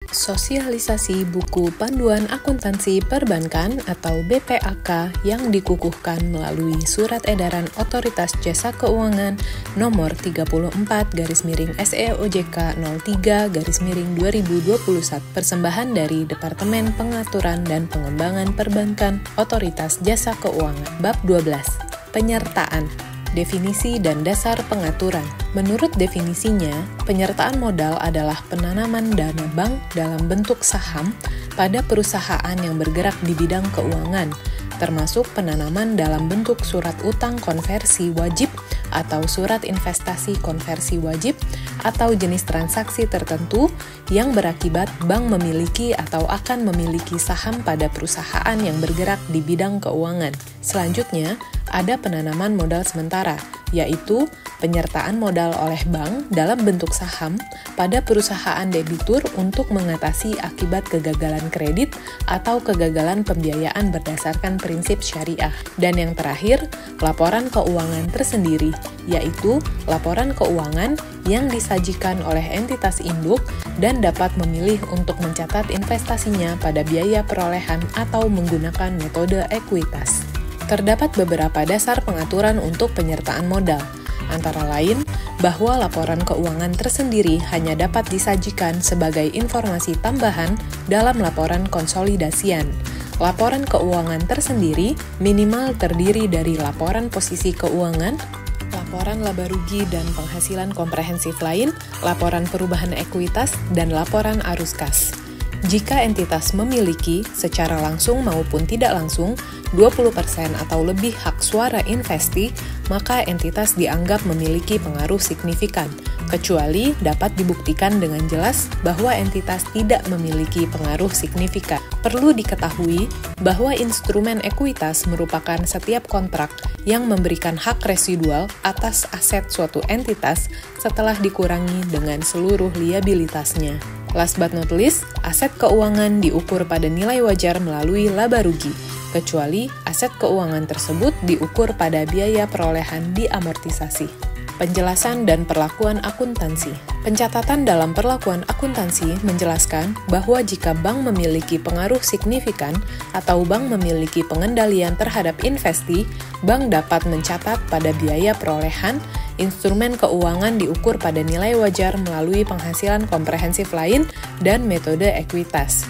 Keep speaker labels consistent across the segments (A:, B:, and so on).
A: Sosialisasi buku panduan akuntansi perbankan atau BPAK yang dikukuhkan melalui Surat Edaran Otoritas Jasa Keuangan nomor 34/SEOJK 03/2021 persembahan dari Departemen Pengaturan dan Pengembangan Perbankan Otoritas Jasa Keuangan. Bab 12. Penyertaan. Definisi dan dasar pengaturan. Menurut definisinya, penyertaan modal adalah penanaman dana bank dalam bentuk saham pada perusahaan yang bergerak di bidang keuangan, termasuk penanaman dalam bentuk surat utang konversi wajib atau surat investasi konversi wajib atau jenis transaksi tertentu yang berakibat bank memiliki atau akan memiliki saham pada perusahaan yang bergerak di bidang keuangan. Selanjutnya, ada penanaman modal sementara, yaitu penyertaan modal oleh bank dalam bentuk saham pada perusahaan debitur untuk mengatasi akibat kegagalan kredit atau kegagalan pembiayaan berdasarkan prinsip syariah. Dan yang terakhir, laporan keuangan tersendiri, yaitu laporan keuangan yang disajikan oleh entitas induk dan dapat memilih untuk mencatat investasinya pada biaya perolehan atau menggunakan metode ekuitas. Terdapat beberapa dasar pengaturan untuk penyertaan modal, antara lain bahwa laporan keuangan tersendiri hanya dapat disajikan sebagai informasi tambahan dalam laporan konsolidasian. Laporan keuangan tersendiri minimal terdiri dari laporan posisi keuangan, laporan laba rugi dan penghasilan komprehensif lain, laporan perubahan ekuitas, dan laporan arus kas. Jika entitas memiliki, secara langsung maupun tidak langsung, 20% atau lebih hak suara investi, maka entitas dianggap memiliki pengaruh signifikan, kecuali dapat dibuktikan dengan jelas bahwa entitas tidak memiliki pengaruh signifikan. Perlu diketahui bahwa instrumen ekuitas merupakan setiap kontrak yang memberikan hak residual atas aset suatu entitas setelah dikurangi dengan seluruh liabilitasnya. Last but not least, aset keuangan diukur pada nilai wajar melalui laba rugi, kecuali aset keuangan tersebut diukur pada biaya perolehan diamortisasi. Penjelasan dan perlakuan akuntansi. Pencatatan dalam perlakuan akuntansi menjelaskan bahwa jika bank memiliki pengaruh signifikan atau bank memiliki pengendalian terhadap investi, bank dapat mencatat pada biaya perolehan. Instrumen keuangan diukur pada nilai wajar melalui penghasilan komprehensif lain dan metode ekuitas.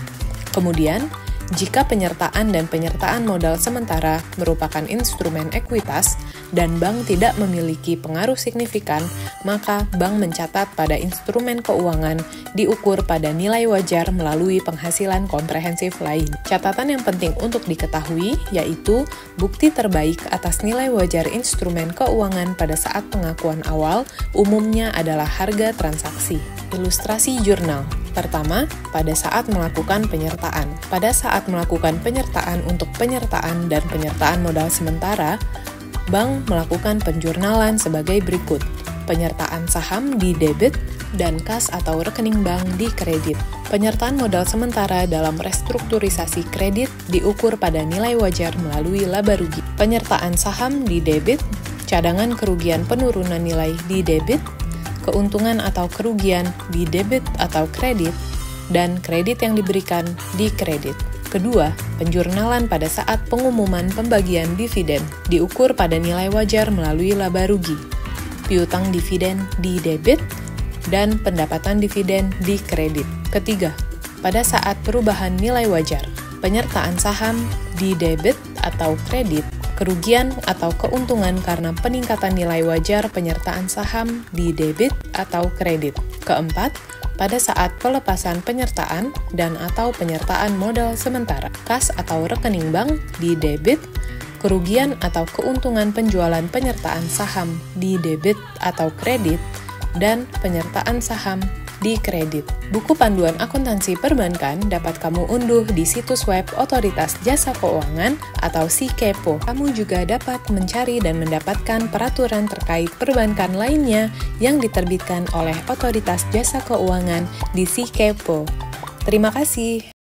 A: Kemudian, jika penyertaan dan penyertaan modal sementara merupakan instrumen ekuitas dan bank tidak memiliki pengaruh signifikan, maka bank mencatat pada instrumen keuangan diukur pada nilai wajar melalui penghasilan komprehensif lain. Catatan yang penting untuk diketahui yaitu bukti terbaik atas nilai wajar instrumen keuangan pada saat pengakuan awal umumnya adalah harga transaksi. Ilustrasi jurnal. Pertama, pada saat melakukan penyertaan. Pada saat melakukan penyertaan untuk penyertaan dan penyertaan modal sementara, bank melakukan penjurnalan sebagai berikut. Penyertaan saham di debit dan kas atau rekening bank di kredit. Penyertaan modal sementara dalam restrukturisasi kredit diukur pada nilai wajar melalui laba rugi. Penyertaan saham di debit, cadangan kerugian penurunan nilai di debit, keuntungan atau kerugian di debit atau kredit, dan kredit yang diberikan di kredit. Kedua, penjurnalan pada saat pengumuman pembagian dividen diukur pada nilai wajar melalui laba rugi, piutang dividen di debit, dan pendapatan dividen di kredit. Ketiga, pada saat perubahan nilai wajar, penyertaan saham di debit atau kredit, kerugian atau keuntungan karena peningkatan nilai wajar penyertaan saham di debit atau kredit. Keempat, pada saat pelepasan penyertaan dan atau penyertaan modal sementara, kas atau rekening bank di debit, kerugian atau keuntungan penjualan penyertaan saham di debit atau kredit, dan penyertaan saham di kredit. Buku panduan akuntansi perbankan dapat kamu unduh di situs web Otoritas Jasa Keuangan atau SIKEPO. Kamu juga dapat mencari dan mendapatkan peraturan terkait perbankan lainnya yang diterbitkan oleh Otoritas Jasa Keuangan di SIKEPO. Terima kasih.